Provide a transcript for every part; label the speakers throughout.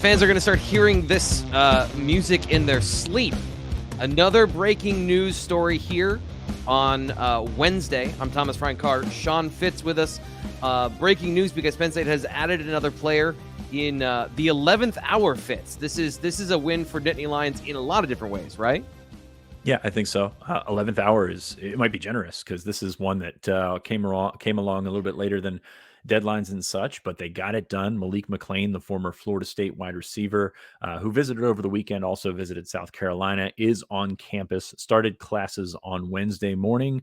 Speaker 1: fans are going to start hearing this music in their sleep. Another breaking news story here on Wednesday. I'm Thomas Frank Carr. Sean Fitz with us. Breaking news because Penn State has added another player in the 11th hour. Fitz. This is a win for Nittany Lions in a lot of different ways, right?
Speaker 2: Yeah, I think so. 11th hour it might be generous because this is one that came along a little bit later than deadlines and such, but they got it done. Malik McClain, the former Florida State wide receiver, who visited over the weekend, also visited South Carolina, is on campus, started classes on Wednesday morning.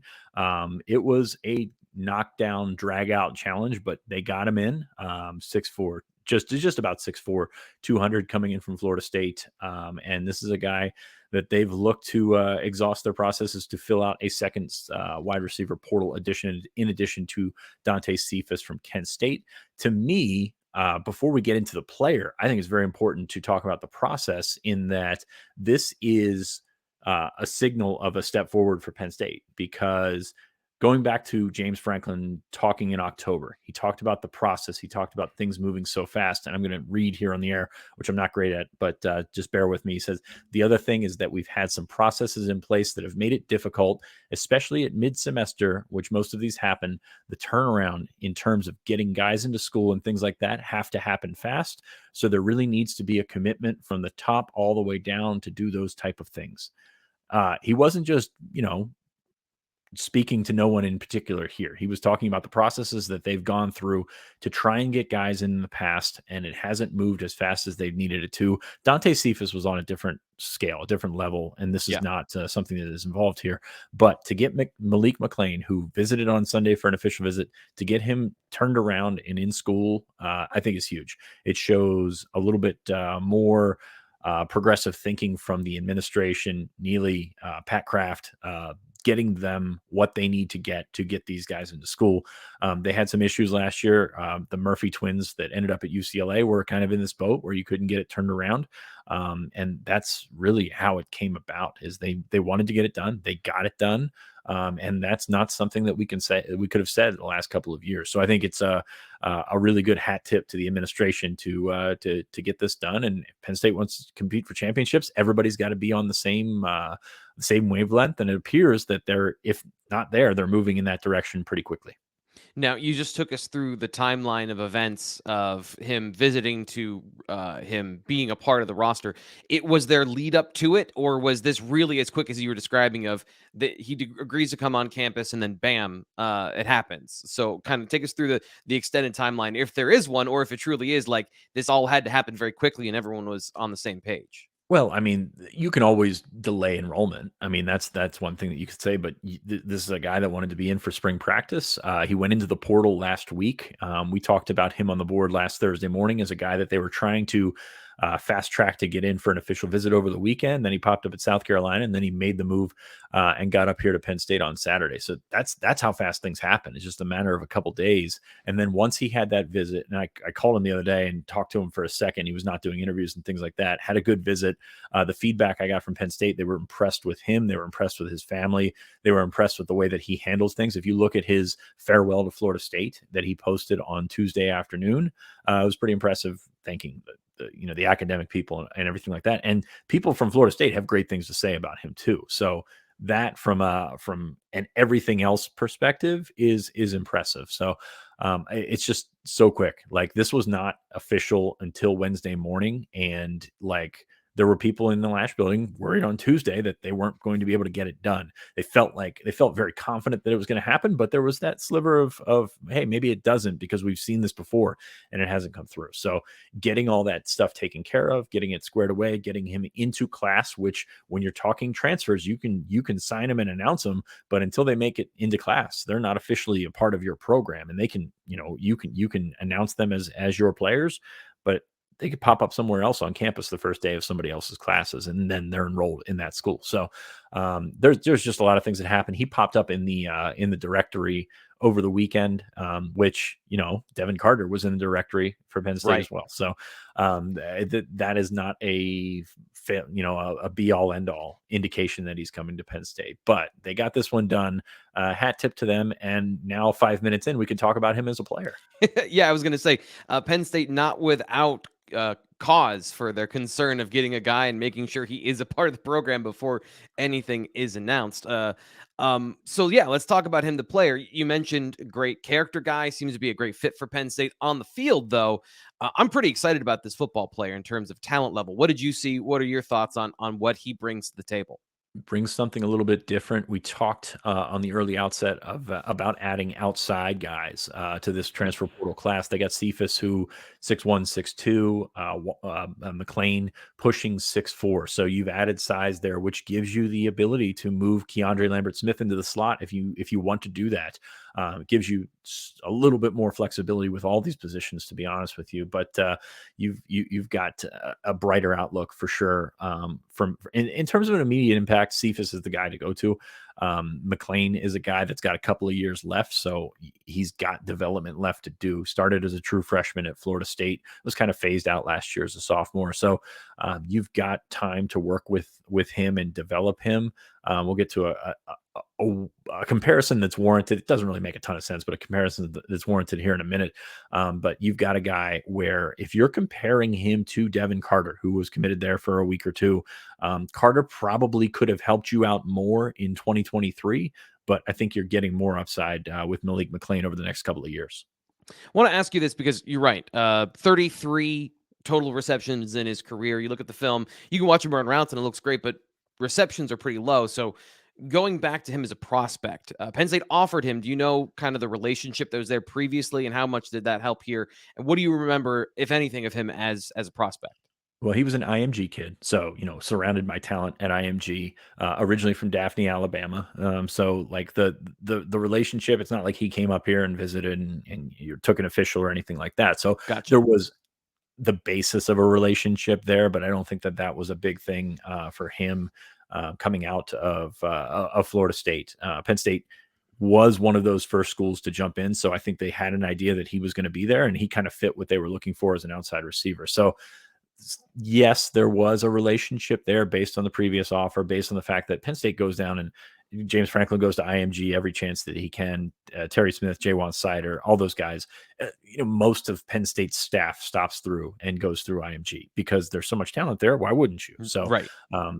Speaker 2: It was a knockdown, drag out challenge, but they got him in 6'4", just about 6'4", 200 coming in from Florida State. And this is a guy that they've looked to exhaust their processes to fill out a second wide receiver portal addition, in addition to Dante Cephas from Penn State. To me, before we get into the player, I think it's very important to talk about the process, in that this is a signal of a step forward for Penn State, because going back to James Franklin talking in October, he talked about the process. He talked about things moving so fast. And I'm going to read here on the air, which I'm not great at, but just bear with me. He says, the other thing is that we've had some processes in place that have made it difficult, especially at mid-semester, which most of these happen. The turnaround in terms of getting guys into school and things like that have to happen fast. So there really needs to be a commitment from the top all the way down to do those type of things. He wasn't just, speaking to no one in particular here. He was talking about the processes that they've gone through to try and get guys in the past, and it hasn't moved as fast as they've needed it to. Dante Cephas was on a different scale, a different level, and this is not something that is involved here. But to get Malik McClain, who visited on Sunday for an official visit, to get him turned around and in school, I think is huge. It shows a little bit more progressive thinking from the administration, Neely, Pat Kraft, getting them what they need to get these guys into school. They had some issues last year. The Murphy twins that ended up at UCLA were kind of in this boat where you couldn't get it turned around. And that's really how it came about, is they wanted to get it done. They got it done. And that's not something that we could have said in the last couple of years. So I think it's a really good hat tip to the administration to get this done. And if Penn State wants to compete for championships, everybody's got to be on the same wavelength. And it appears that if not there, they're moving in that direction pretty quickly.
Speaker 1: Now, you just took us through the timeline of events of him visiting to him being a part of the roster. It was their lead up to it, or was this really as quick as you were describing of that he agrees to come on campus and then bam, it happens? So kind of take us through the extended timeline, if there is one, or if it truly is like this all had to happen very quickly and everyone was on the same page.
Speaker 2: Well, I mean, you can always delay enrollment. I mean, that's one thing that you could say, but this is a guy that wanted to be in for spring practice. He went into the portal last week. We talked about him on the board last Thursday morning as a guy that they were trying to fast track to get in for an official visit over the weekend. Then he popped up at South Carolina, and then he made the move and got up here to Penn State on Saturday. So that's how fast things happen. It's just a matter of a couple days. And then once he had that visit, and I called him the other day and talked to him for a second. He was not doing interviews and things like that. Had a good visit. The feedback I got from Penn State, they were impressed with him. They were impressed with his family. They were impressed with the way that he handles things. If you look at his farewell to Florida State that he posted on Tuesday afternoon, it was pretty impressive, thanking the academic people and everything like that. And people from Florida State have great things to say about him too. So that from an everything else perspective is impressive. So it's just so quick. Like, this was not official until Wednesday morning. And like, there were people in the Lash building worried on Tuesday that they weren't going to be able to get it done. They felt very confident that it was going to happen, but there was that sliver of, hey, maybe it doesn't, because we've seen this before and it hasn't come through. So getting all that stuff taken care of, getting it squared away, getting him into class, which when you're talking transfers, you can sign them and announce them, but until they make it into class, they're not officially a part of your program. And they can, you can announce them as your players, but they could pop up somewhere else on campus the first day of somebody else's classes, and then they're enrolled in that school. So there's just a lot of things that happen. He popped up in the directory over the weekend, which, Devin Carter was in the directory for Penn State as well. So that is not a be all end all indication that he's coming to Penn State, but they got this one done. Hat tip to them. And now 5 minutes in, we can talk about him as a player.
Speaker 1: Yeah, I was going to say Penn State not without cause for their concern of getting a guy and making sure he is a part of the program before anything is announced. So yeah, let's talk about him, the player. You mentioned great character guy, seems to be a great fit for Penn State. On the field, though, I'm pretty excited about this football player in terms of talent level. What did you see? What are your thoughts on what he brings to the table?
Speaker 2: Brings something a little bit different. We talked on the early outset of about adding outside guys to this transfer portal class. They got Cephas, who 6'1", 6'2", McLean pushing 6'4". So you've added size there, which gives you the ability to move Keandre Lambert-Smith into the slot if you want to do that. It gives you a little bit more flexibility with all these positions, to be honest with you. But you've got a brighter outlook for sure. In terms of an immediate impact, Cephas is the guy to go to. McLean is a guy that's got a couple of years left, so he's got development left to do. Started as a true freshman at Florida State, was kind of phased out last year as a sophomore. So you've got time to work with him and develop him. We'll get to a comparison that's warranted. It doesn't really make a ton of sense, but a comparison that's warranted here in a minute. But you've got a guy where if you're comparing him to Devin Carter, who was committed there for a week or two, Carter probably could have helped you out more in 2023, but I think you're getting more upside with Malik McClain over the next couple of years.
Speaker 1: I want to ask you this because you're right. 33 total receptions in his career. You look at the film, you can watch him run routes and it looks great, but receptions are pretty low. So going back to him as a prospect, Penn State offered him. Do you know kind of the relationship that was there previously, and how much did that help here? And what do you remember, if anything, of him as a prospect?
Speaker 2: Well, he was an IMG kid, so surrounded by talent at IMG. Originally from Daphne, Alabama. So like the relationship, it's not like he came up here and visited and you took an official or anything like that. So
Speaker 1: Gotcha.
Speaker 2: there was the basis of a relationship there, but I don't think that was a big thing for him coming out of Florida State. Penn State was one of those first schools to jump in, so I think they had an idea that he was going to be there, and he kind of fit what they were looking for as an outside receiver. So yes, there was a relationship there based on the previous offer, based on the fact that Penn State goes down and James Franklin goes to IMG every chance that he can. Terry Smith, Jaywan Sider, all those guys. Most of Penn State's staff stops through and goes through IMG because there's so much talent there. Why wouldn't you? So,
Speaker 1: right.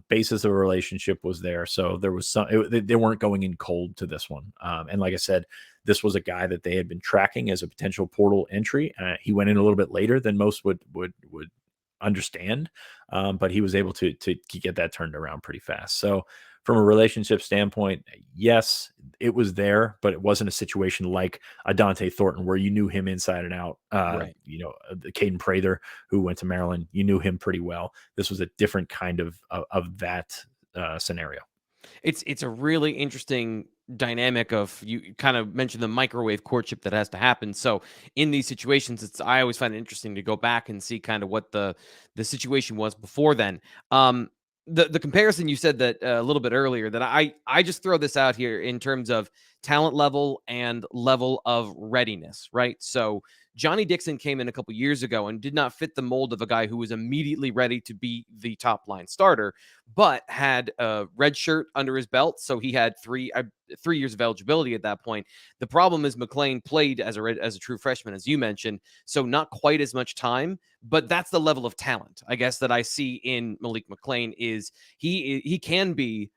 Speaker 2: Basis of a relationship was there. So there was they weren't going in cold to this one. And like I said, this was a guy that they had been tracking as a potential portal entry. He went in a little bit later than most would understand, but he was able to get that turned around pretty fast. So from a relationship standpoint, yes, it was there, but it wasn't a situation like a Dante Thornton where you knew him inside and out.
Speaker 1: Right.
Speaker 2: Caden Prather, who went to Maryland, you knew him pretty well. This was a different kind of that scenario.
Speaker 1: It's a really interesting dynamic of, you kind of mentioned the microwave courtship that has to happen. So in these situations, I always find it interesting to go back and see kind of what the situation was before then. The comparison you said that a little bit earlier, that I just throw this out here in terms of talent level and level of readiness, right? So Johnny Dixon came in a couple years ago and did not fit the mold of a guy who was immediately ready to be the top line starter, but had a red shirt under his belt. So he had 3 years of eligibility at that point. The problem is McLean played as a true freshman, as you mentioned, so not quite as much time, but that's the level of talent, I guess, that I see in Malik McClain. Is he can be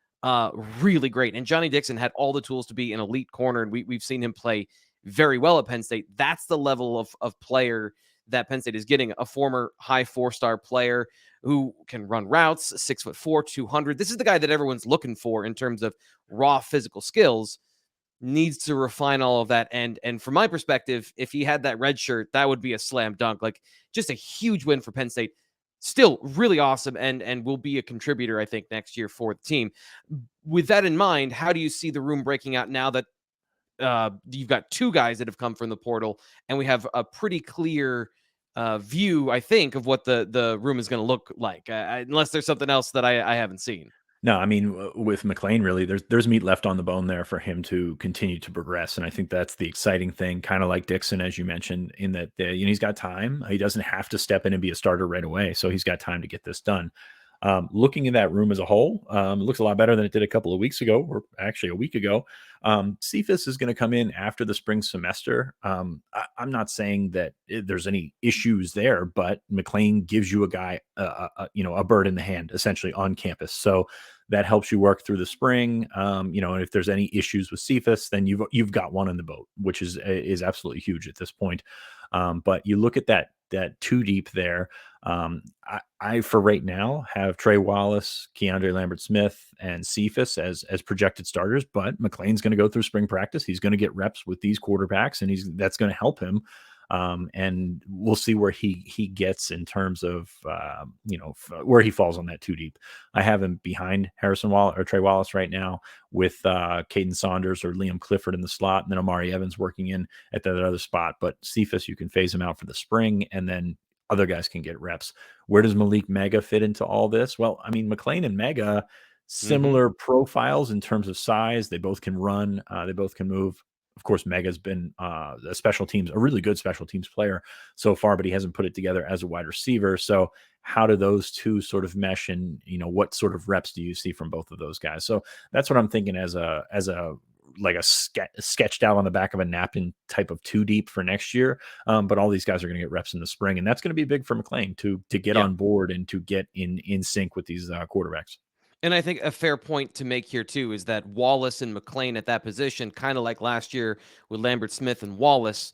Speaker 1: really great. And Johnny Dixon had all the tools to be an elite corner, and we've seen him play very well at Penn State. That's the level of player that Penn State is getting, a former high 4-star player who can run routes, 6'4", 200. This is the guy that everyone's looking for in terms of raw physical skills. Needs to refine all of that. And from my perspective, if he had that red shirt, that would be a slam dunk. Like, just a huge win for Penn State. Still really awesome, and will be a contributor, I think, next year for the team. With that in mind, how do you see the room breaking out now that you've got 2 guys that have come from the portal, and we have a pretty clear view, I think, of what the room is going to look like, unless there's something else that I haven't seen?
Speaker 2: No, I mean, with McLean, really, there's meat left on the bone there for him to continue to progress, and I think that's the exciting thing. Kind of like Dixon, as you mentioned, in that he's got time. He doesn't have to step in and be a starter right away, so he's got time to get this done. Looking in that room as a whole, it looks a lot better than it did a couple of weeks ago, or actually a week ago. Cephas is going to come in after the spring semester. I'm not saying that there's any issues there, but McLean gives you a guy, a bird in the hand, essentially on campus. So that helps you work through the spring. And if there's any issues with Cephas, then you've got one in the boat, which is absolutely huge at this point. But you look at that two deep there. I for right now have Trey Wallace, Keandre Lambert-Smith, and Cephas as projected starters. But McLean's going to go through spring practice. He's going to get reps with these quarterbacks, and that's going to help him. And we'll see where he gets in terms of where he falls on that two deep. I have him behind Harrison Wallace or Trey Wallace right now, with Caden Saunders or Liam Clifford in the slot, and then Amari Evans working in at that other spot. But Cephas, you can phase him out for the spring, and then other guys can get reps. Where does Malik Mega fit into all this? Well, I mean, McLean and Mega, similar profiles in terms of size. They both can run. They both can move. Of course, Mega's been a really good special teams player so far, but he hasn't put it together as a wide receiver. So how do those two sort of mesh, and what sort of reps do you see from both of those guys? So that's what I'm thinking as a sketched out on the back of a napkin type of two deep for next year. But all these guys are going to get reps in the spring, and that's going to be big for McLean to get on board and to get in sync with these quarterbacks.
Speaker 1: And I think a fair point to make here, too, is that Wallace and McLean at that position, kind of like last year with Lambert-Smith and Wallace,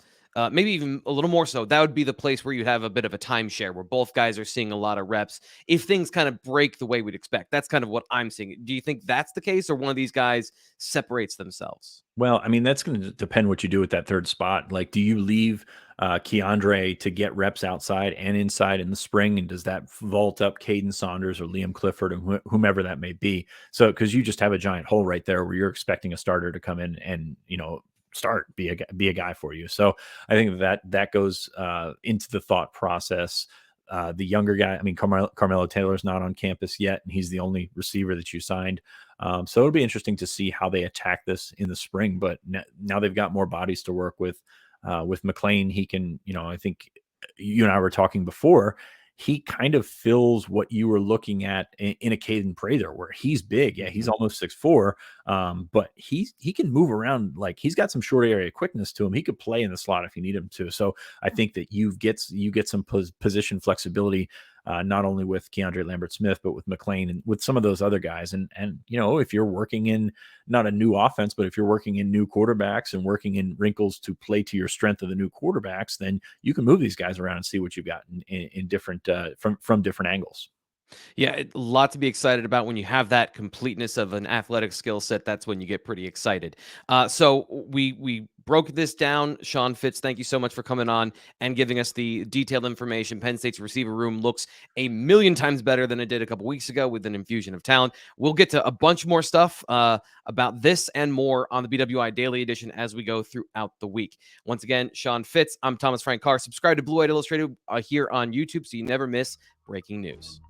Speaker 1: maybe even a little more so, that would be the place where you have a bit of a timeshare where both guys are seeing a lot of reps if things kind of break the way we'd expect. That's kind of what I'm seeing. Do you think that's the case, or one of these guys separates themselves?
Speaker 2: Well, I mean, that's going to depend what you do with that third spot. Like, do you leave Keandre to get reps outside and inside in the spring? And does that vault up Caden Saunders or Liam Clifford and whomever that may be? So, because you just have a giant hole right there where you're expecting a starter to come in and, be a guy for you. So I think that goes into the thought process. The younger guy, I mean, Carmelo Taylor's not on campus yet, and he's the only receiver that you signed. So it'll be interesting to see how they attack this in the spring. But now they've got more bodies to work with. With McLean, he can, I think you and I were talking before, he kind of fills what you were looking at in a Caden Prather, where he's big. Yeah, he's almost 6'4", but he can move around. Like, he's got some short area quickness to him. He could play in the slot if you need him to. So I think that you get some position flexibility, not only with Keandre Lambert-Smith, but with McLean and with some of those other guys. And if you're working in not a new offense, but if you're working in new quarterbacks and working in wrinkles to play to your strength of the new quarterbacks, then you can move these guys around and see what you've got in different from different angles.
Speaker 1: Yeah, a lot to be excited about when you have that completeness of an athletic skill set. That's when you get pretty excited. So we broke this down. Sean Fitz, thank you so much for coming on and giving us the detailed information. Penn State's receiver room looks a million times better than it did a couple weeks ago with an infusion of talent. We'll get to a bunch more stuff about this and more on the BWI Daily Edition as we go throughout the week. Once again, Sean Fitz, I'm Thomas Frank Carr. Subscribe to Blue White Illustrated here on YouTube so you never miss breaking news.